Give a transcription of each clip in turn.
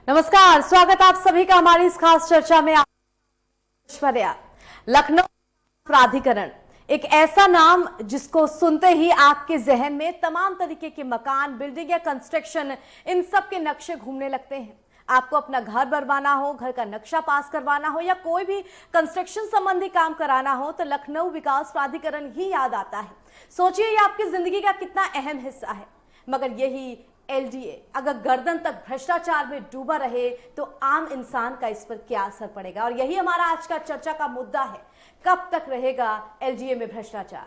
नमस्कार, स्वागत आप सभी का हमारी इस खास चर्चा में। ऐश्वर्या, लखनऊ प्राधिकरण एक ऐसा नाम जिसको सुनते ही आपके जहन में तमाम तरीके के मकान, बिल्डिंग या कंस्ट्रक्शन, इन सब के नक्शे घूमने लगते हैं। आपको अपना घर बनवाना हो, घर का नक्शा पास करवाना हो या कोई भी कंस्ट्रक्शन संबंधी काम कराना हो तो लखनऊ विकास प्राधिकरण ही याद आता है। सोचिए ये आपकी जिंदगी का कितना अहम हिस्सा है। मगर यही एलडीए अगर गर्दन तक भ्रष्टाचार में डूबा रहे तो आम इंसान का इस पर क्या असर पड़ेगा, और यही हमारा आज का चर्चा का मुद्दा है। कब तक रहेगा एलडीए में भ्रष्टाचार?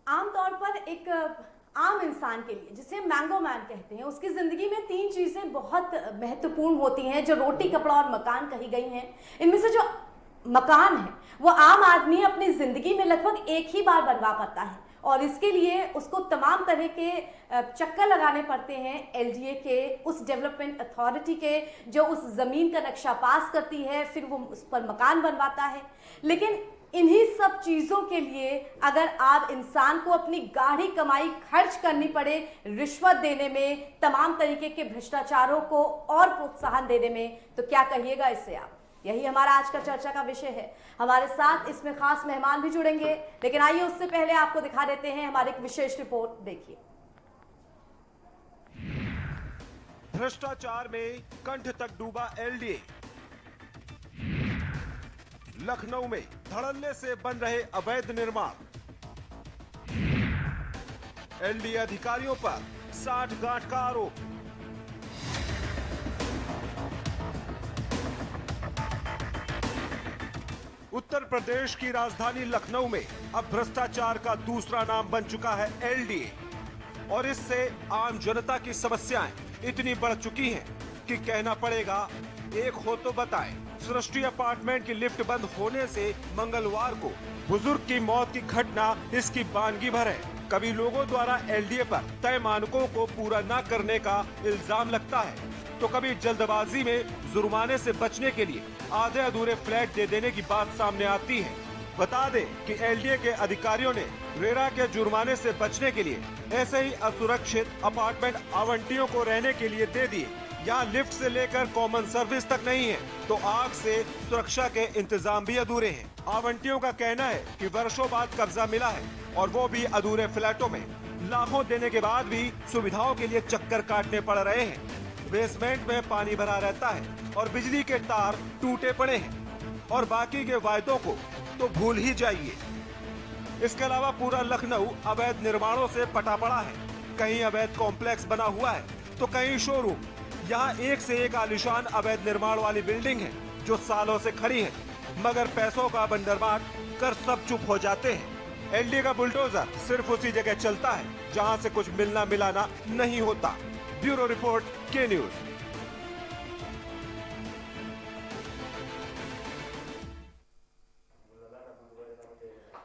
आमतौर पर एक आम इंसान के लिए, जिसे मैंगो मैन कहते हैं, उसकी जिंदगी में तीन चीजें बहुत महत्वपूर्ण होती हैं जो रोटी, कपड़ा और मकान कही गई हैं। इनमें से जो मकान है वो आम आदमी अपनी जिंदगी में लगभग एक ही बार बनवा पाता है, और इसके लिए उसको तमाम तरह के चक्कर लगाने पड़ते हैं एलडीए के, उस डेवलपमेंट अथॉरिटी के जो उस जमीन का नक्शा पास करती है, फिर वो उस पर मकान बनवाता है। लेकिन इन्हीं सब चीजों के लिए अगर आप इंसान को अपनी गाढ़ी कमाई खर्च करनी पड़े रिश्वत देने में, तमाम तरीके के भ्रष्टाचारों को और प्रोत्साहन देने में, तो क्या कहिएगा इससे आप? यही हमारा आज का चर्चा का विषय है। हमारे साथ इसमें खास मेहमान भी जुड़ेंगे, लेकिन आइए उससे पहले आपको दिखा देते हैं हमारी एक विशेष रिपोर्ट। देखिए, भ्रष्टाचार में कंठ तक डूबा एलडीए। लखनऊ में धड़ल्ले से बन रहे अवैध निर्माण। एलडीए अधिकारियों पर साठगांठ का आरोप। उत्तर प्रदेश की राजधानी लखनऊ में अब भ्रष्टाचार का दूसरा नाम बन चुका है एलडीए, और इससे आम जनता की समस्याएं इतनी बढ़ चुकी हैं कि कहना पड़ेगा, एक हो तो बताएं। सृष्टि अपार्टमेंट की लिफ्ट बंद होने से मंगलवार को बुजुर्ग की मौत की घटना इसकी बानगी भर है। कभी लोगों द्वारा एलडीए पर तय मानकों को पूरा न करने का इल्जाम लगता है, तो कभी जल्दबाजी में जुर्माने से बचने के लिए आधे अधूरे फ्लैट दे देने की बात सामने आती है। बता दें कि एलडीए के अधिकारियों ने रेरा के जुर्माने से बचने के लिए ऐसे ही असुरक्षित अपार्टमेंट आवंटियों को रहने के लिए दे दिए। यहाँ लिफ्ट से लेकर कॉमन सर्विस तक नहीं है, तो आग से सुरक्षा के इंतजाम भी अधूरे हैं। आवंटियों का कहना है कि वर्षों बाद कब्जा मिला है, और वो भी अधूरे फ्लैटों में। लाखों देने के बाद भी सुविधाओं के लिए चक्कर काटने पड़ रहे हैं। बेसमेंट में पानी भरा रहता है और बिजली के तार टूटे पड़े हैं, और बाकी के वायदों को तो भूल ही जाइए। इसके अलावा पूरा लखनऊ अवैध निर्माणों से पटा पड़ा है। कहीं अवैध कॉम्प्लेक्स बना हुआ है तो कहीं शोरूम। यहाँ एक से एक आलीशान अवैध निर्माण वाली बिल्डिंग है जो सालों से खड़ी है, मगर पैसों का बंदरबाट कर सब चुप हो जाते हैं। एलडीए का बुलडोजर सिर्फ उसी जगह चलता है जहाँ से कुछ मिलना मिलाना नहीं होता। ब्यूरो रिपोर्ट, के न्यूज।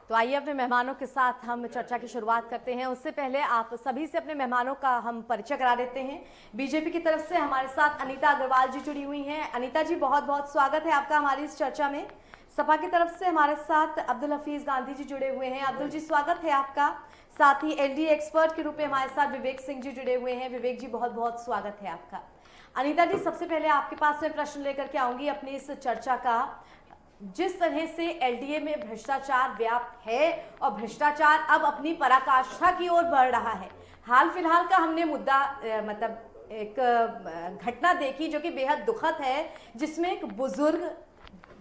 तो आइए अपने मेहमानों के साथ हम चर्चा की शुरुआत करते हैं। उससे पहले आप सभी से अपने मेहमानों का हम परिचय करा देते हैं। बीजेपी की तरफ से हमारे साथ अनीता अग्रवाल जी जुड़ी हुई हैं। अनीता जी, बहुत बहुत स्वागत है आपका हमारी इस चर्चा में। सपा की तरफ से हमारे साथ अब्दुल हफीज गांधी जी जुड़े हुए हैं। अब्दुल जी, स्वागत है आपका। साथ ही एलडीए एक्सपर्ट के रूप में हमारे साथ विवेक सिंह जी जुड़े हुए हैं। विवेक जी, बहुत बहुत स्वागत है आपका। अनीता जी, सबसे पहले आपके पास में प्रश्न लेकर के आऊंगी अपनी इस चर्चा का। जिस तरह से एलडीए में भ्रष्टाचार व्याप्त है और भ्रष्टाचार अब अपनी पराकाष्ठा की ओर बढ़ रहा है, हाल फिलहाल का हमने मुद्दा मतलब एक घटना देखी जो कि बेहद दुखद है, जिसमें एक बुजुर्ग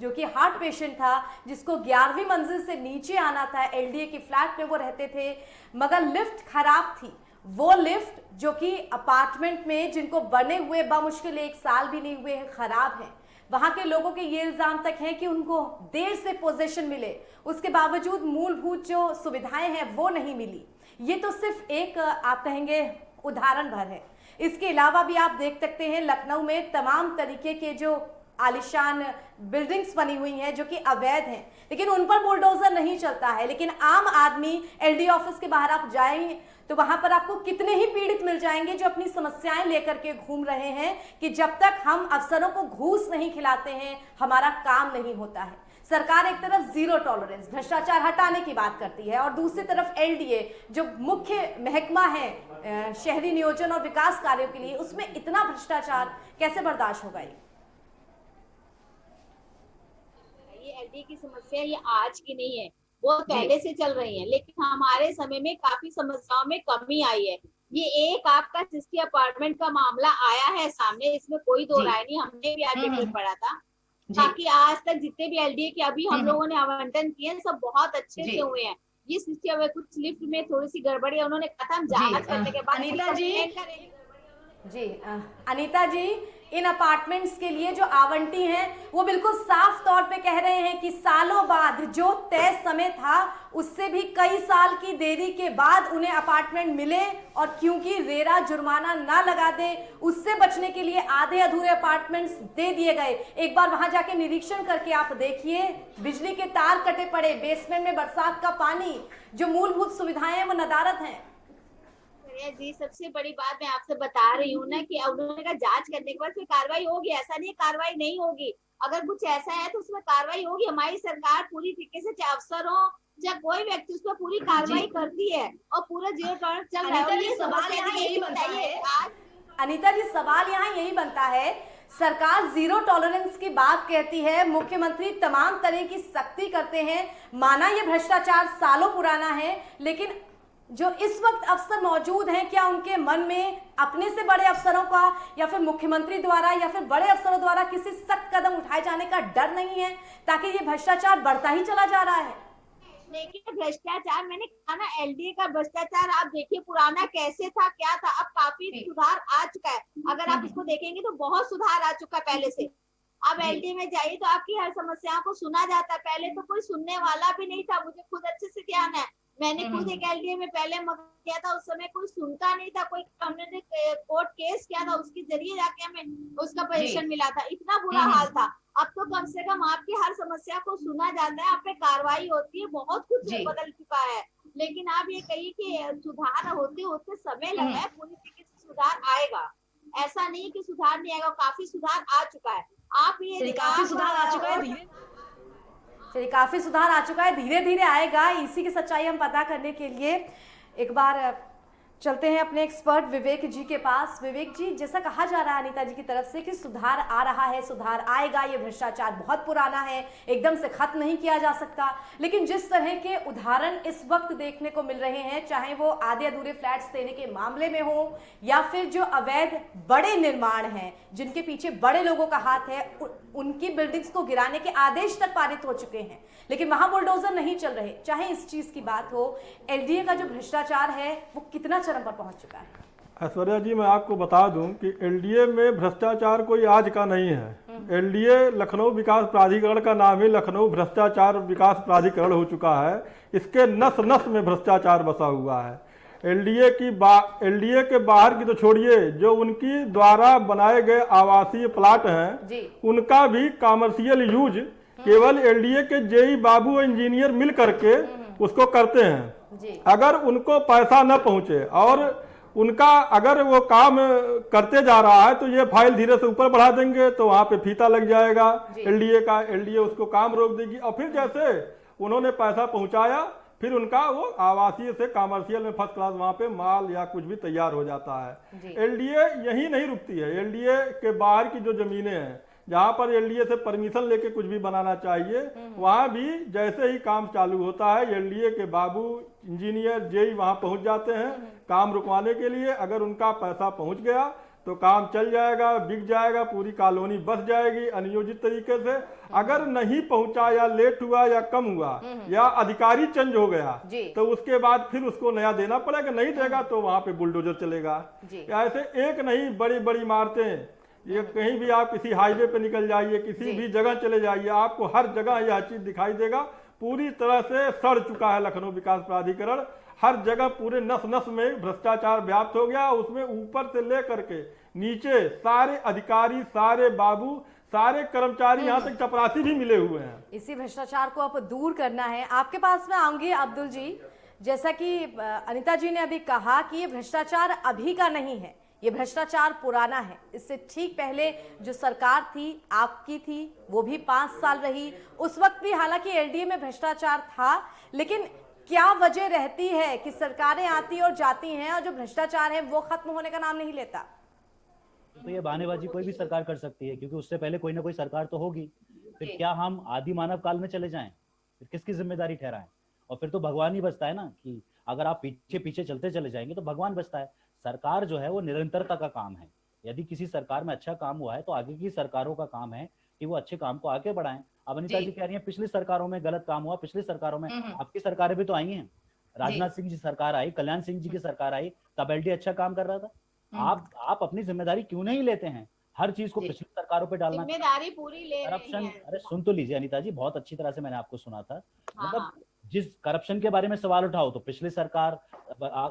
जो कि हार्ट पेशेंट था, जिसको 11वीं मंजिल से नीचे आना था। एलडीए के फ्लैट में वो रहते थे, मगर लिफ्ट खराब थी। वो लिफ्ट जो कि अपार्टमेंट में जिनको बने हुए बामुश्किल 1 साल भी नहीं हुए हैं, खराब है। वहां के लोगों के ये इल्जाम तक है कि उनको देर से पोजीशन मिले, उसके बावजूद मूलभूत जो सुविधाएं हैं वो नहीं मिली। ये तो सिर्फ एक आप कहेंगे उदाहरण भर है। इसके अलावा भी आप देख सकते हैं लखनऊ में तमाम तरीके के जो आलिशान बिल्डिंग्स बनी हुई हैं जो कि अवैध हैं, लेकिन उन पर बुलडोजर नहीं चलता है। लेकिन आम आदमी एलडीए ऑफिस के बाहर आप जाएं तो वहां पर आपको कितने ही पीड़ित मिल जाएंगे जो अपनी समस्याएं लेकर के घूम रहे हैं कि जब तक हम अफसरों को घूस नहीं खिलाते हैं हमारा काम नहीं होता है। सरकार एक तरफ जीरो टॉलरेंस भ्रष्टाचार हटाने की बात करती है और दूसरी तरफ एलडीए जो मुख्य महकमा है शहरी नियोजन और विकास कार्यों के लिए, उसमें इतना भ्रष्टाचार कैसे बर्दाश्त होगा? ये एलडीए की समस्या ये आज की नहीं है, वो पहले से चल रही है, लेकिन हमारे समय में काफी समस्याओं में कमी आई है। ये एक आपका सिस्टी अपार्टमेंट का मामला आया है सामने, इसमें कोई दो राय नहीं, हमने भी आज पेपर पढ़ा था। बाकी आज तक जितने भी एलडीए के अभी हम लोगों ने आवंटन किए सब बहुत अच्छे से हुए हैं। ये सिस्टी अब कुछ लिफ्ट में थोड़ी सी गड़बड़ी है, उन्होंने कहा हम जांच करने के बाद अनीता जी, इन अपार्टमेंट्स के लिए जो आवंटी हैं वो बिल्कुल साफ तौर पे कह रहे हैं कि सालों बाद जो तय समय था उससे भी कई साल की देरी के बाद उन्हें अपार्टमेंट मिले, और क्योंकि रेरा जुर्माना ना लगा दे उससे बचने के लिए आधे अधूरे अपार्टमेंट्स दे दिए गए। एक बार वहां जाके निरीक्षण करके आप देखिए, बिजली के तार कटे पड़े, बेसमेंट में बरसात का पानी, जो मूलभूत सुविधाएं हैं वो नदारद हैं। जी सबसे बड़ी बात मैं आपसे बता रही हूँ ना कि उन्होंने कहा जांच करने के बाद फिर कार्रवाई होगी, ऐसा नहीं कार्रवाई नहीं होगी। अगर कुछ ऐसा है तो उसमें कार्रवाई होगी। हमारी सरकार पूरी तरीके से चाहे अफसर हो चाहे कोई व्यक्ति उस पर पूरी कार्रवाई करती है और पूरा जीरो टॉलरेंस चल रहा है। ये सवाल यहाँ यही बनता है अनीता जी, सवाल यहाँ यही बनता है, सरकार जीरो टॉलरेंस की बात कहती है, मुख्यमंत्री तमाम तरह की सख्ती करते हैं, माना ये भ्रष्टाचार सालों पुराना है, लेकिन जो इस वक्त अफसर मौजूद हैं क्या उनके मन में अपने से बड़े अफसरों का या फिर मुख्यमंत्री द्वारा या फिर बड़े अफसरों द्वारा किसी सख्त कदम उठाए जाने का डर नहीं है, ताकि ये भ्रष्टाचार बढ़ता ही चला जा रहा है? देखिए भ्रष्टाचार, मैंने कहा ना एलडीए का भ्रष्टाचार आप देखिए पुराना कैसे था क्या था, अब काफी सुधार आ चुका है। अगर आप इसको देखेंगे तो बहुत सुधार आ चुका है पहले से। अब एलडीए में जाइए तो आपकी हर समस्याओं को सुना जाता है, पहले तो कोई सुनने वाला भी नहीं था, मुझे खुद अच्छे से ध्यान है। मैंने खुद एक एलडीए में पहले किया था, उस समय कोई सुनता नहीं था, कोई हमने कोर्ट केस किया था, उसके जरिए जाके हमें उसका पोजीशन मिला था, इतना बुरा हाल था। अब तो कम से कम आपकी हर समस्या को सुना जाता है, आप पे कार्रवाई होती है, बहुत कुछ बदल चुका है। लेकिन आप ये कहिए कि सुधार होते होते समय लगा है, पूरी तरीके से सुधार आएगा, ऐसा नहीं कि सुधार नहीं आएगा, काफी सुधार आ चुका है। आप ये काफी सुधार आ चुका है, चलिए काफी सुधार आ चुका है, धीरे धीरे आएगा। इसी की सच्चाई हम पता करने के लिए एक बार चलते हैं अपने एक्सपर्ट विवेक जी के पास। विवेक जी, जैसा कहा जा रहा है अनीता जी की तरफ से कि सुधार आ रहा है, सुधार आएगा, ये भ्रष्टाचार बहुत पुराना है, एकदम से खत्म नहीं किया जा सकता, लेकिन जिस तरह के उदाहरण इस वक्त देखने को मिल रहे हैं, चाहे वो आधे अधूरे फ्लैट्स देने के मामले में हो या फिर जो अवैध बड़े निर्माण हैं जिनके पीछे बड़े लोगों का हाथ है, उनकी बिल्डिंग्स को गिराने के आदेश तक पारित हो चुके हैं, लेकिन वहां बुलडोजर नहीं चल रहे। चाहे इस चीज की बात हो, एलडीए का जो भ्रष्टाचार है वो कितना चरम पर पहुंच चुका है? ऐश्वर्या जी, मैं आपको बता दूं कि एलडीए में भ्रष्टाचार कोई आज का नहीं है। एलडीए लखनऊ विकास प्राधिकरण का नाम ही लखनऊ भ्रष्टाचार विकास प्राधिकरण हो चुका है। इसके नस नस में भ्रष्टाचार बसा हुआ है। एलडीए के बाहर की तो छोड़िए, जो उनकी द्वारा बनाए गए आवासीय प्लाट हैं उनका भी कॉमर्शियल यूज केवल एलडीए के जेई बाबू इंजीनियर मिल करके उसको करते हैं। अगर उनको पैसा न पहुंचे और उनका अगर वो काम करते जा रहा है तो ये फाइल धीरे से ऊपर बढ़ा देंगे, तो वहां पे फीता लग जाएगा एलडीए का, एलडीए उसको काम रोक देगी। और फिर जैसे उन्होंने पैसा पहुंचाया, फिर उनका वो आवासीय से कॉमर्शियल में फर्स्ट क्लास वहां पे माल या कुछ भी तैयार हो जाता है। एलडीए यही नहीं रुकती है। एलडीए के बाहर की जो जमीनें हैं जहां पर एलडीए से परमिशन लेके कुछ भी बनाना चाहिए, वहां भी जैसे ही काम चालू होता है एलडीए के बाबू इंजीनियर जेई वहां पहुंच जाते हैं काम रुकवाने के लिए। अगर उनका पैसा पहुंच गया तो काम चल जाएगा, बिक जाएगा, पूरी कॉलोनी बस जाएगी अनियोजित तरीके से। अगर नहीं पहुंचा या लेट हुआ या कम हुआ या अधिकारी चेंज हो गया तो उसके बाद फिर उसको नया देना पड़ेगा, नहीं देगा तो वहां पे बुलडोजर चलेगा। ऐसे एक नहीं, बड़ी बड़ी इमारतें, ये कहीं भी आप किसी हाईवे पे निकल जाइए, किसी भी जगह चले जाइए, आपको हर जगह यह चीज दिखाई देगा। पूरी तरह से सड़ चुका है लखनऊ विकास प्राधिकरण, हर जगह पूरे नस नस में भ्रष्टाचार व्याप्त हो गया। उसमें ऊपर से लेकर के नीचे सारे अधिकारी, सारे बाबू, सारे कर्मचारी, यहाँ तक चपरासी भी मिले हुए हैं। इसी भ्रष्टाचार को अब दूर करना है। आपके पास में आऊंगी अब्दुल जी, जैसा कि अनीता जी ने अभी कहा कि ये भ्रष्टाचार अभी का नहीं है, ये भ्रष्टाचार पुराना है। इससे ठीक पहले जो सरकार थी आपकी थी वो भी 5 साल रही, उस वक्त भी हालांकि एलडीए में भ्रष्टाचार था, लेकिन क्या वजह रहती है कि सरकारें आती और जाती हैं और जो भ्रष्टाचार है वो खत्म होने का नाम नहीं लेता? तो ये बहानेबाजी कोई भी सरकार कर सकती है, क्योंकि उससे पहले कोई ना कोई सरकार तो होगी। फिर क्या हम आदि मानव काल में चले जाएं? फिर किसकी जिम्मेदारी ठहराएं? और फिर तो भगवान ही बचता है ना, कि अगर आप पीछे पीछे चलते चले जाएंगे तो भगवान बचता है। सरकार जो है वो निरंतरता का काम है। यदि किसी सरकार में अच्छा काम हुआ है तो आगे की सरकारों का काम है कि वो अच्छे काम को आगे बढ़ाएं। अब अनीता जी कह रही हैं पिछली सरकारों में गलत काम हुआ, पिछली सरकारों में आपकी सरकारें भी तो आई हैं। राजनाथ सिंह जी सरकार आई, कल्याण सिंह जी की सरकार आई, तब एलडीए अच्छा काम कर रहा था। आप अपनी जिम्मेदारी क्यों नहीं लेते हैं? हर चीज को पिछली सरकारों पे डालना, जिम्मेदारी पूरी ले रहे करप्शन। हैं। अरे सुन तो लीजिए अनीता जी, बहुत अच्छी तरह से मैंने आपको सुना था। मतलब जिस करप्शन के बारे में सवाल उठाओ तो पिछली सरकार,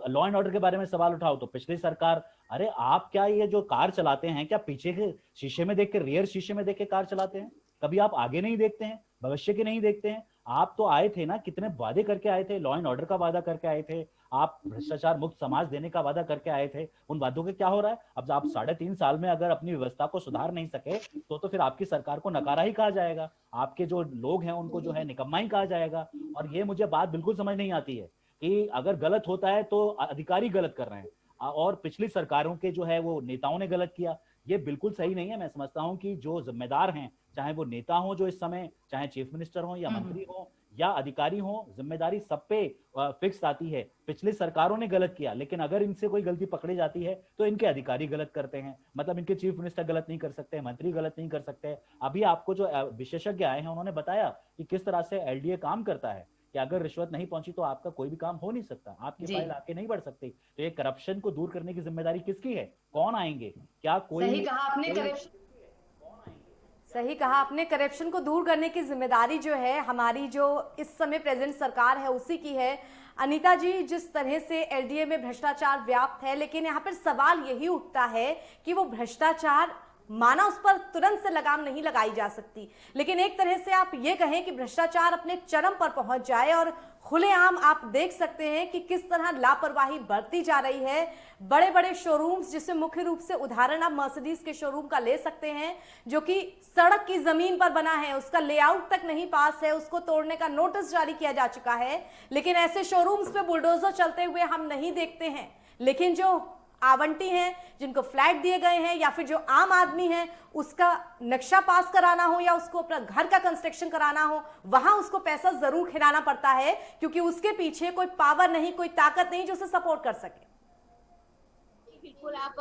लॉ एंड ऑर्डर के बारे में सवाल उठाओ तो पिछली सरकार। अरे आप क्या ये जो कार चलाते हैं, क्या पीछे के शीशे में देख के, रियर शीशे में देख के कार चलाते हैं? कभी आप आगे नहीं देखते हैं, भविष्य के नहीं देखते हैं? आप तो आए थे ना, कितने वादे करके आए थे, लॉ एंड ऑर्डर का वादा करके आए थे, आप भ्रष्टाचार मुक्त समाज देने का वादा करके आए थे। उन वादों के क्या हो रहा है? अब आप 3.5 साल में अगर अपनी व्यवस्था को सुधार नहीं सके तो फिर आपकी सरकार को नकारा ही कहा जाएगा, आपके जो लोग हैं उनको जो है निकम्मा ही कहा जाएगा। और ये मुझे बात बिल्कुल समझ नहीं आती है कि अगर गलत होता है तो अधिकारी गलत कर रहे हैं और पिछली सरकारों के जो है वो नेताओं ने गलत किया। ये बिल्कुल सही नहीं है। मैं समझता हूं कि जो जिम्मेदार हैं, चाहे वो नेता हो जो इस समय, चाहे चीफ मिनिस्टर हो या मंत्री हो या अधिकारी हो, जिम्मेदारी सब पे फिक्स आती है। पिछली सरकारों ने गलत किया, लेकिन अगर इनसे कोई गलती पकड़ी जाती है तो इनके अधिकारी गलत करते हैं। मतलब इनके चीफ मिनिस्टर गलत नहीं कर सकते, मंत्री गलत नहीं कर सकते। अभी आपको जो विशेषज्ञ आए हैं उन्होंने बताया कि किस तरह से एलडीए काम करता है, कि अगर रिश्वत नहीं पहुंची तो आपका कोई भी काम हो नहीं सकता, आपकी फाइल आगे नहीं बढ़ सकती। तो ये करप्शन को दूर करने की जिम्मेदारी किसकी है? कौन आएंगे? क्या कोई? सही कहा आपने, करप्शन को दूर करने की जिम्मेदारी जो है हमारी जो इस समय प्रेजेंट सरकार है उसी की है। अनीता जी, जिस तरह से एलडीए में भ्रष्टाचार व्याप्त है, लेकिन यहाँ पर सवाल यही उठता है कि वो भ्रष्टाचार माना उस पर तुरंत से लगाम नहीं लगाई जा सकती, लेकिन एक तरह से आप ये कहें कि भ्रष्टाचार अपने चरम पर पहुंच जाए और खुलेआम आप देख सकते हैं कि किस तरह लापरवाही बढ़ती जा रही है। बड़े बड़े शोरूम्स, जिसमें मुख्य रूप से उदाहरण आप मर्सिडीज के शोरूम का ले सकते हैं, जो कि सड़क की जमीन पर बना है, उसका लेआउट तक नहीं पास है, उसको तोड़ने का नोटिस जारी किया जा चुका है, लेकिन ऐसे शोरूम्स पे बुलडोजर चलते हुए हम नहीं देखते हैं। लेकिन जो आवंटी हैं, जिनको फ्लैट दिए गए हैं, या फिर जो आम आदमी है उसका नक्शा पास कराना हो या उसको अपना घर का कंस्ट्रक्शन कराना हो, वहां उसको पैसा जरूर खिलाना पड़ता है, क्योंकि उसके पीछे कोई पावर नहीं, कोई ताकत नहीं जो उसे सपोर्ट कर सके। बिल्कुल आप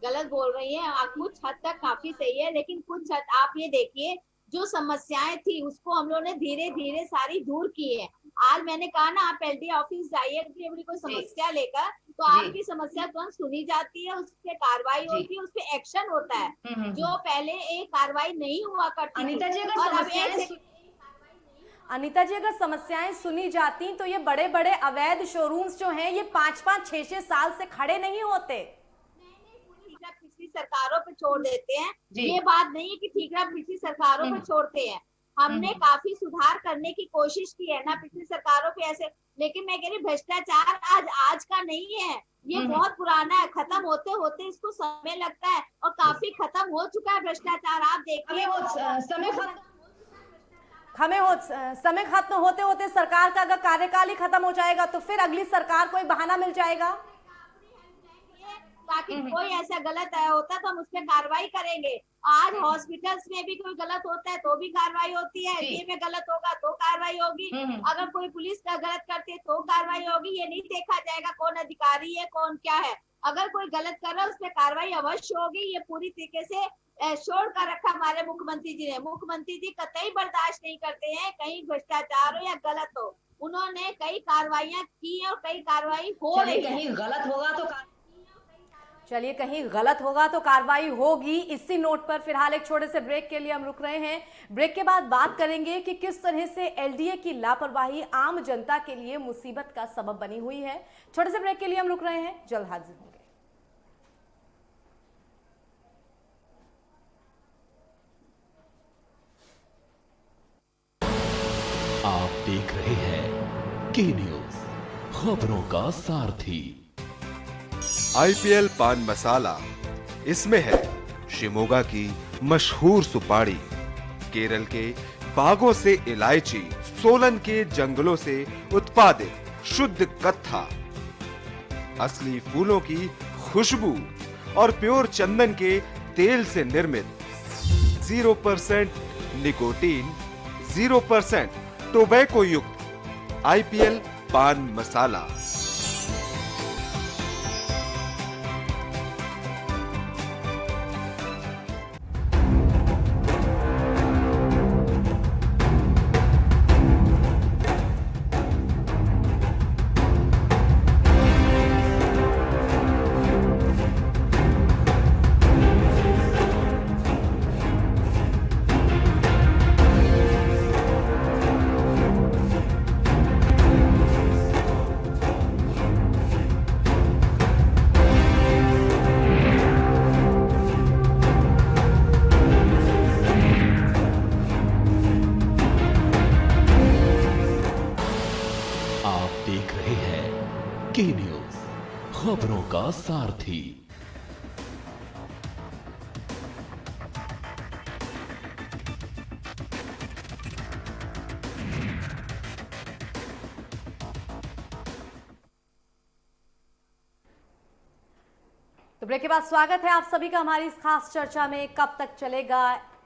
गलत बोल रही हैं। कुछ हद तक काफी सही है, लेकिन कुछ हद आप ये देखिए, जो समस्याएं थी उसको हम लोगों ने धीरे धीरे सारी दूर की है। आज मैंने कहा ना, आप एलडीए ऑफिस जाइए कोई समस्या लेकर, तो आपकी समस्या तुरंत सुनी जाती है, उस पर कार्रवाई होती है, उस पर एक्शन होता है। जो पहले एक कार्रवाई नहीं हुआ करती। अनीता जी, अगर समस्याएं सुनी जाती तो ये बड़े बड़े अवैध शोरूम्स जो हैं ये 5-5, 6-6 साल से खड़े नहीं होते। पिछली सरकारों पे छोड़ देते हैं। ये बात नहीं है कि ठीकरा पिछली सरकारों पे छोड़ते हैं। हमने काफी सुधार करने की कोशिश की है ना पिछली सरकारों पे ऐसे, लेकिन मैं कह रही भ्रष्टाचार आज का नहीं है, ये बहुत पुराना है। खत्म होते होते इसको समय लगता है और काफी खत्म हो चुका है भ्रष्टाचार। आप देखिए समय खत्म होते होते सरकार का अगर कार्यकाल ही खत्म हो जाएगा तो फिर अगली सरकार को बहाना मिल जाएगा ताकि कोई ऐसा गलत होता तो हम उस पर कार्रवाई करेंगे। आज हॉस्पिटल्स में भी कोई गलत होता है तो भी कार्रवाई होती है, एलडीए में गलत होगा तो कार्रवाई होगी, अगर कोई पुलिस का गलत करती है तो कार्रवाई होगी। ये नहीं देखा जाएगा कौन अधिकारी है कौन क्या है। अगर कोई गलत कर रहा है उस पर कार्रवाई अवश्य होगी। ये पूरी तरीके से छोड़ कर रखा हमारे मुख्यमंत्री जी ने। मुख्यमंत्री जी कतई बर्दाश्त नहीं करते हैं कहीं भ्रष्टाचार हो या गलत हो। उन्होंने कई कार्रवाइयां की और कई कार्रवाई हो रही है। कहीं गलत होगा तो चलिए, कहीं गलत होगा तो कार्रवाई होगी। इसी नोट पर फिलहाल एक छोटे से ब्रेक के लिए हम रुक रहे हैं। ब्रेक के बाद बात करेंगे कि किस तरह से एलडीए की लापरवाही आम जनता के लिए मुसीबत का सबब बनी हुई है। छोटे से ब्रेक के लिए हम रुक रहे हैं, जल्द हाजिर होंगे। आप देख रहे हैं के न्यूज। खबरों का सारथी। आईपीएल पान मसाला, इसमें है शिमोगा की मशहूर सुपारी, केरल के बागों से इलायची, सोलन के जंगलों से उत्पादित शुद्ध कत्था, असली फूलों की खुशबू और प्योर चंदन के तेल से निर्मित 0% निकोटीन, 0% टोबैको युक्त आईपीएल पान मसाला। आप देख रहे हैं के न्यूज, खबरों का सारथी। तो ब्रेक के बाद स्वागत है आप सभी का हमारी इस खास चर्चा में। कब तक चलेगा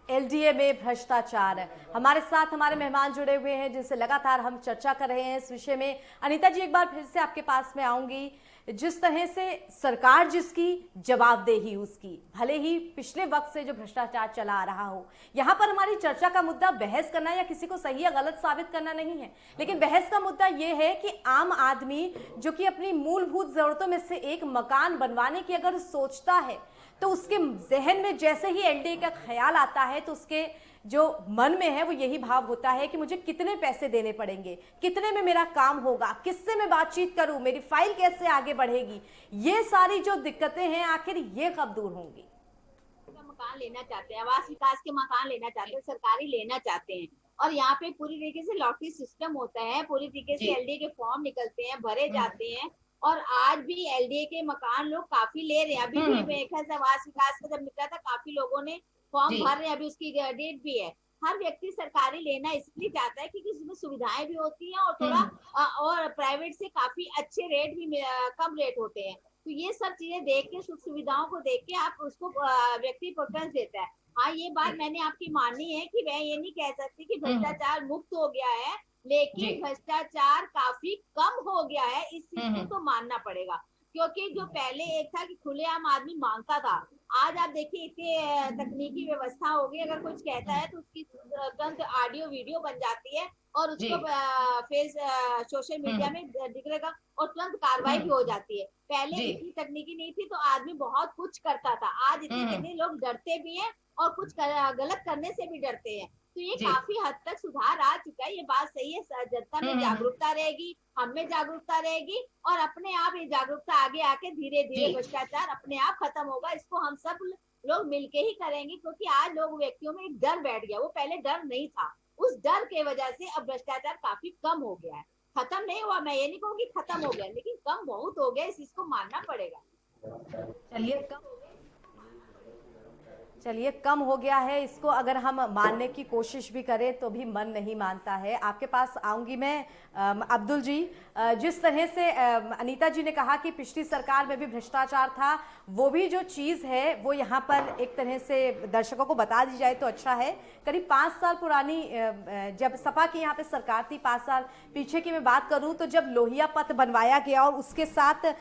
एलडीए में भ्रष्टाचार? हमारे साथ हमारे मेहमान जुड़े हुए हैं जिनसे लगातार हम चर्चा कर रहे हैं इस विषय में। अनीता जी, एक बार फिर से आपके पास में आऊंगी। जिस तरह से सरकार जिसकी, जवाबदेही उसकी, भले ही पिछले वक्त से जो भ्रष्टाचार चला आ रहा हो, यहाँ पर हमारी चर्चा का मुद्दा बहस करना या किसी को सही या गलत साबित करना नहीं है, लेकिन बहस का मुद्दा ये है कि आम आदमी जो कि अपनी मूलभूत जरूरतों में से एक मकान बनवाने की अगर सोचता है तो उसके जहन में जैसे ही एलडीए का ख्याल आता है तो उसके जो मन में है वो यही भाव होता है कि मुझे कितने पैसे देने पड़ेंगे, कितने में मेरा काम होगा, किससे मैं बातचीत करूं, मेरी फाइल कैसे आगे बढ़ेगी। ये सारी जो दिक्कतें हैं आखिर ये कब दूर होंगी? मकान लेना चाहते हैं, आवास विकास के मकान लेना चाहते हैं, सरकारी लेना चाहते हैं, और यहाँ पे पूरी तरीके से लॉटरी सिस्टम होता है, पूरी तरीके से एलडीए के फॉर्म निकलते हैं, भरे जाते हैं, और आज भी एलडीए के मकान लोग काफी ले रहे हैं। अभी भी मेरे आवास विकास का जब निकला था काफी लोगों ने फॉर्म भर रहे हैं, अभी उसकी डेट भी है। हर व्यक्ति सरकारी लेना इसलिए चाहता है क्योंकि उसमें सुविधाएं भी होती हैं और थोड़ा और प्राइवेट से काफी अच्छे रेट भी कम रेट होते हैं। तो ये सब चीजें देख के, सुख सुविधाओं को देख के आप उसको व्यक्ति प्रेफरेंस देता है। हाँ, ये बात मैंने आपकी मानी है कि मैं ये नहीं कह सकती कि भ्रष्टाचार मुक्त हो गया है, लेकिन भ्रष्टाचार काफी कम हो गया है, इस चीज को तो मानना पड़ेगा। क्योंकि जो पहले एक था कि खुलेआम आदमी मांगता था, आज आप देखिए इतनी तकनीकी व्यवस्था हो गई, अगर कुछ कहता है तो उसकी तुरंत ऑडियो वीडियो बन जाती है और उसको फेस सोशल मीडिया में दिखेगा और तुरंत कार्रवाई भी हो जाती है। पहले इतनी तकनीकी नहीं थी तो आदमी बहुत कुछ करता था, आज इतने लोग डरते भी हैं और कुछ गलत करने से भी डरते हैं। तो ये काफी हद तक सुधार आ चुका है, ये बात सही है। जनता में जागरूकता रहेगी, हम में जागरूकता रहेगी, और अपने आप ये जागरूकता आगे आके धीरे धीरे भ्रष्टाचार अपने आप खत्म होगा। इसको हम सब लोग मिलके ही करेंगे, क्योंकि आज लोग व्यक्तियों में एक डर बैठ गया, वो पहले डर नहीं था, उस डर के वजह से अब भ्रष्टाचार काफी कम हो गया है। खत्म नहीं हुआ, मैं ये नहीं कहूँगी खत्म हो गया, लेकिन कम बहुत हो गया, इस चीज को मानना पड़ेगा। चलिए कम हो गया है, इसको अगर हम मानने की कोशिश भी करें तो भी मन नहीं मानता है। आपके पास आऊंगी मैं अब्दुल जी। जिस तरह से अनीता जी ने कहा कि पिछली सरकार में भी भ्रष्टाचार था, वो भी जो चीज़ है वो यहाँ पर एक तरह से दर्शकों को बता दी जाए तो अच्छा है। करीब 5 साल पुरानी जब सपा की यहाँ पे सरकार थी, 5 साल पीछे की मैं बात करूँ तो जब लोहिया पथ बनवाया गया और उसके साथ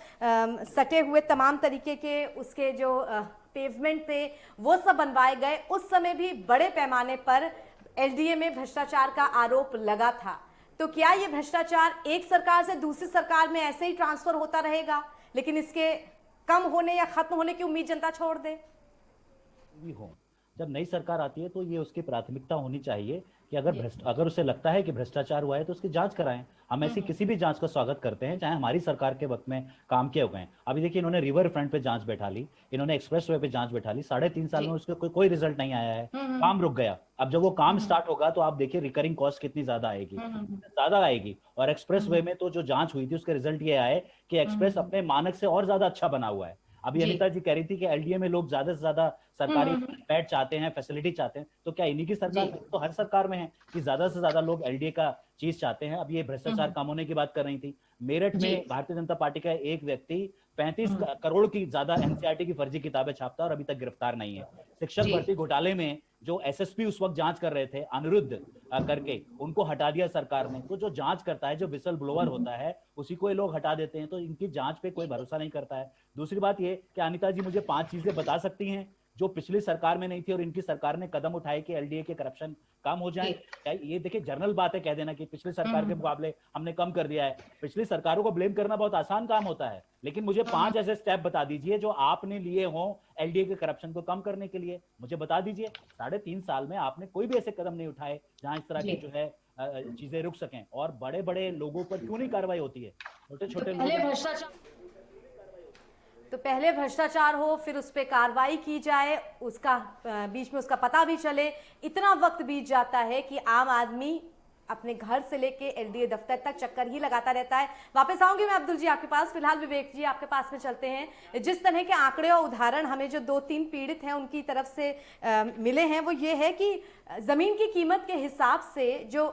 सटे हुए तमाम तरीके के उसके जो पेवमेंट थे वो सब बनवाए गए, उस समय भी बड़े पैमाने पर एलडीए में भ्रष्टाचार का आरोप लगा था। तो क्या ये भ्रष्टाचार एक सरकार से दूसरी सरकार में ऐसे ही ट्रांसफर होता रहेगा, लेकिन इसके कम होने या खत्म होने की उम्मीद जनता छोड़ दे? भी हो, जब नई सरकार आती है तो ये उसकी प्राथमिकता होनी चाहिए कि अगर उसे लगता है कि भ्रष्टाचार हुआ है तो उसकी जांच कराएं। हम ऐसी किसी भी जांच का स्वागत करते हैं, चाहे हमारी सरकार के वक्त में काम किए हुए हैं। अभी देखिए, इन्होंने रिवर फ्रंट पे जांच बैठा ली, इन्होंने एक्सप्रेस वे पे जांच बैठा ली, 3.5 साल में उसका कोई रिजल्ट नहीं आया है, काम रुक गया। अब जब वो काम स्टार्ट होगा तो आप देखिए रिकरिंग कॉस्ट कितनी ज्यादा आएगी। और एक्सप्रेस वे में तो जो जांच हुई थी उसके रिजल्ट ये आए कि एक्सप्रेस अपने मानक से और ज्यादा अच्छा बना हुआ है। अभी अनिता जी कह रही थी कि एलडीए में लोग ज्यादा से ज्यादा सरकारी बेड चाहते हैं, फैसिलिटी चाहते हैं, तो क्या इन्हीं की सरकार में, तो हर सरकार में है कि ज्यादा से ज्यादा लोग एलडीए का चीज चाहते हैं। अब ये भ्रष्टाचार कम होने की बात कर रही थी। मेरठ में भारतीय जनता पार्टी का एक व्यक्ति 35 करोड़ की ज्यादा एनसीईआरटी की फर्जी किताबें छापता और अभी तक गिरफ्तार नहीं है। शिक्षक भर्ती घोटाले में जो एसएसपी उस वक्त जांच कर रहे थे, अनिरुद्ध करके, उनको हटा दिया सरकार ने। तो जो जांच करता है, जो विसल ब्लोअर होता है, उसी को ये लोग हटा देते हैं। तो इनकी जांच पे कोई भरोसा नहीं करता है। दूसरी बात ये कि अनिता जी मुझे 5 चीजें बता सकती हैं जो पिछली सरकार में नहीं थी और इनकी सरकार ने कदम उठाए कि एलडीए के करप्शन कम हो जाए। ये देखिए, जनरल बात है कह देना कि पिछली सरकार के मुकाबले हमने कम कर दिया है। पिछली सरकारों को ब्लेम करना बहुत आसान काम होता है, लेकिन मुझे 5 ऐसे स्टेप बता दीजिए जो आपने लिए हों एलडीए के करप्शन को कम करने के लिए। मुझे बता दीजिए, 3.5 साल में आपने कोई भी ऐसे कदम नहीं उठाए जहां इस तरह की जो है चीजें रुक सकें। और बड़े बड़े लोगों पर क्यों नहीं कार्रवाई होती है? छोटे छोटे तो पहले भ्रष्टाचार हो, फिर उस पर कार्रवाई की जाए, उसका बीच में उसका पता भी चले। इतना वक्त बीत जाता है कि आम आदमी अपने घर से लेके एलडीए दफ्तर तक चक्कर ही लगाता रहता है। वापस आऊंगी मैं अब्दुल जी आपके पास, फिलहाल विवेक जी आपके पास में चलते हैं। जिस तरह के आंकड़े और उदाहरण हमें जो 2-3 पीड़ित हैं उनकी तरफ से मिले हैं, वो ये है कि जमीन की कीमत के हिसाब से जो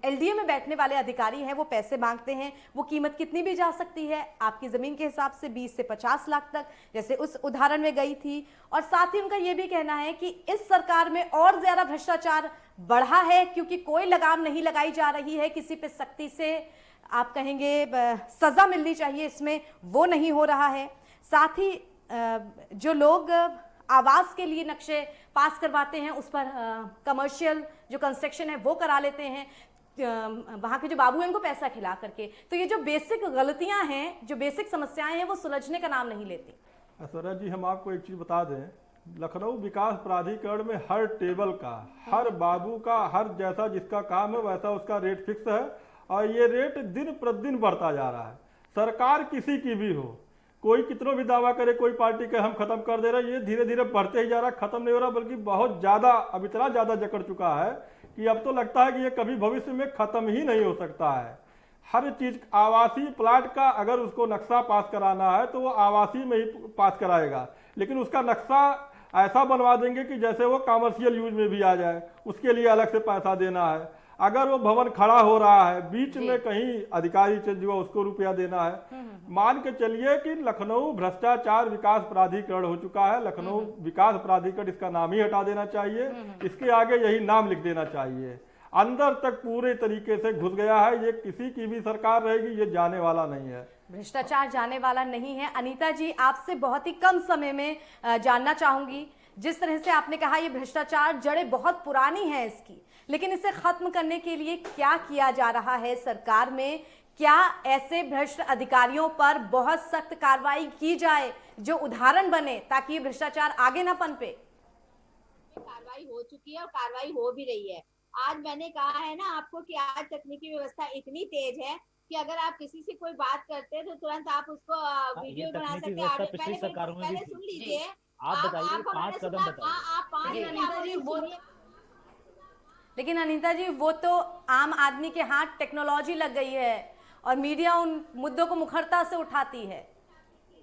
एलडीए में बैठने वाले अधिकारी हैं वो पैसे मांगते हैं। वो कीमत कितनी भी जा सकती है आपकी जमीन के हिसाब से, 20 से 50 लाख तक, जैसे उस उदाहरण में गई थी। और साथ ही उनका ये भी कहना है कि इस सरकार में और ज्यादा भ्रष्टाचार बढ़ा है क्योंकि कोई लगाम नहीं लगाई जा रही है, किसी पे सख्ती से आप कहेंगे सजा मिलनी चाहिए, इसमें वो नहीं हो रहा है। साथ ही जो लोग आवास के लिए नक्शे पास करवाते हैं उस पर कमर्शियल जो कंस्ट्रक्शन है वो करा लेते हैं, वहाँ के जो बाबू हैं उनको पैसा खिला करके। तो ये जो बेसिक गलतियां हैं, जो बेसिक समस्याएं हैं, वो सुलझने का नाम नहीं लेती। सरला जी, हम आपको एक चीज़ बता दें, लखनऊ विकास प्राधिकरण में हर टेबल का, हर बाबू का, हर जैसा जिसका काम है वैसा उसका रेट फिक्स है और ये रेट दिन प्रतिदिन बढ़ता जा रहा है। सरकार किसी की भी हो, कोई कितना भी दावा करे कोई पार्टी के हम खत्म कर दे रहे हैं, ये धीरे धीरे बढ़ते ही जा रहा है, खत्म नहीं हो रहा, बल्कि बहुत ज़्यादा, अब इतना ज़्यादा जकड़ चुका है कि अब तो लगता है कि ये कभी भविष्य में खत्म ही नहीं हो सकता है। हर चीज़, आवासीय प्लाट का अगर उसको नक्शा पास कराना है तो वो आवासीय में ही पास कराएगा, लेकिन उसका नक्शा ऐसा बनवा देंगे कि जैसे वो कॉमर्शियल यूज में भी आ जाए, उसके लिए अलग से पैसा देना है। अगर वो भवन खड़ा हो रहा है, बीच में कहीं अधिकारी चेंज हुआ, उसको रुपया देना है। मान के चलिए कि लखनऊ भ्रष्टाचार विकास प्राधिकरण हो चुका है। लखनऊ विकास प्राधिकरण, इसका नाम ही हटा देना चाहिए, इसके आगे यही नाम लिख देना चाहिए। अंदर तक पूरे तरीके से घुस गया है, ये किसी की भी सरकार रहेगी, ये जाने वाला नहीं है, भ्रष्टाचार जाने वाला नहीं है। अनीता जी, आपसे बहुत ही कम समय में जानना चाहूंगी, जिस तरह से आपने कहा ये भ्रष्टाचार जड़ें बहुत पुरानी हैं इसकी, लेकिन इसे खत्म करने के लिए क्या किया जा रहा है सरकार में? क्या ऐसे भ्रष्ट अधिकारियों पर बहुत सख्त कार्रवाई की जाए जो उदाहरण बने, ताकि ये भ्रष्टाचार आगे ना पनपे? कार्रवाई हो चुकी है और कार्रवाई हो भी रही है। आज मैंने कहा है ना आपको कि आज तकनीकी व्यवस्था इतनी तेज है कि अगर आप किसी से कोई बात करते हैं तो तुरंत आप उसको वीडियो बना सकते हैं। पहले सुन लीजिए, आप बताइए 5 कदम बताइए। लेकिन अनीता जी, वो तो आम आदमी के हाथ टेक्नोलॉजी लग गई है और मीडिया उन मुद्दों को मुखरता से उठाती है।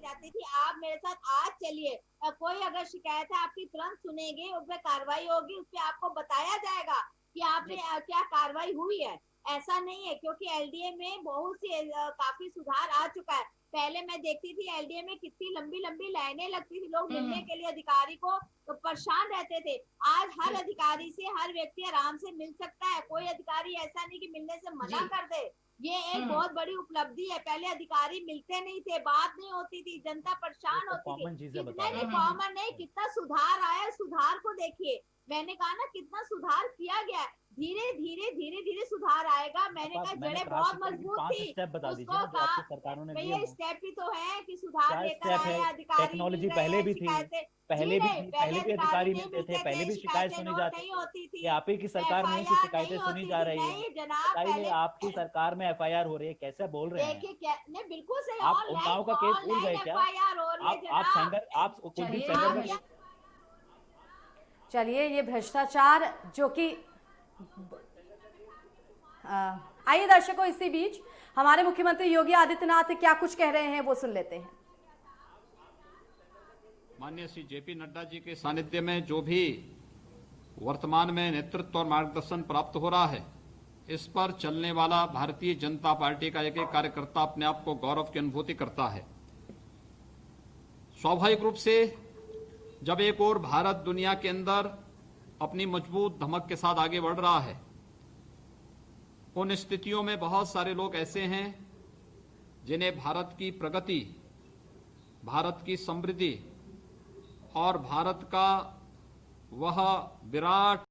जाती थी, आप मेरे साथ आज चलिए, कोई अगर शिकायत है आपकी तुरंत सुनेंगे, उस पर कार्रवाई होगी, उस पर आपको बताया जाएगा कि आपने क्या कार्रवाई हुई है। ऐसा नहीं है, क्योंकि एलडीए में बहुत सी काफी सुधार आ चुका है। पहले मैं देखती थी एलडीए में कितनी लंबी लंबी लाइनें लगती थी, लोग मिलने के लिए अधिकारी को तो परेशान रहते थे। आज हर अधिकारी से हर व्यक्ति आराम से मिल सकता है, कोई अधिकारी ऐसा नहीं कि मिलने से मना कर दे। ये एक बहुत बड़ी उपलब्धि है। पहले अधिकारी मिलते नहीं थे, बात नहीं होती थी, जनता परेशान होती थी। कॉमन नहीं, कितना सुधार आया, सुधार को देखिए। मैंने कहा ना कितना सुधार किया गया है, धीरे धीरे धीरे धीरे सुधार आएगा। मैंने कहा जड़ें बहुत मजबूत थी, उसको कहा ये स्टेप ही तो है कि सुधार लेकर आए अधिकारी, टेक्नोलॉजी पहले भी थी, पहले भी पहले अधिकारी नहीं मिलते थे, मिलते पहले थे, भी शिकायत सुनी शिकायतें नोट जाती नहीं होती थी, कि आप ही की सरकार में ही FIR शिकायतें नहीं सुनी होती जा थी। रही है। नहीं जनाब, बताइए पहले आपकी सरकार में एफआईआर हो रही है, कैसे बोल रहे हैं? देखिए क्या नहीं, बिल्कुल सही, आप उन्नाव का केस भूल गए क्या? FIR हो रही है आप जनाब। कुलदीप चलिए, सेंगर आप में क्या- चलिए, ये भ्रष्टाचार जो कि आइए दर्शकों, इसी बीच हमारे मुख्यमंत्री योगी आदित्यनाथ क्या कुछ कह रहे हैं वो सुन लेते हैं। माननीय श्री जेपी नड्डा जी के सानिध्य में जो भी वर्तमान में नेतृत्व और मार्गदर्शन प्राप्त हो रहा है, इस पर चलने वाला भारतीय जनता पार्टी का एक एक कार्यकर्ता अपने आप को गौरव की अनुभूति करता है। स्वाभाविक रूप से जब एक और भारत दुनिया के अंदर अपनी मजबूत धमक के साथ आगे बढ़ रहा है, उन स्थितियों में बहुत सारे लोग ऐसे हैं जिन्हें भारत की प्रगति, भारत की समृद्धि और भारत का वह विराट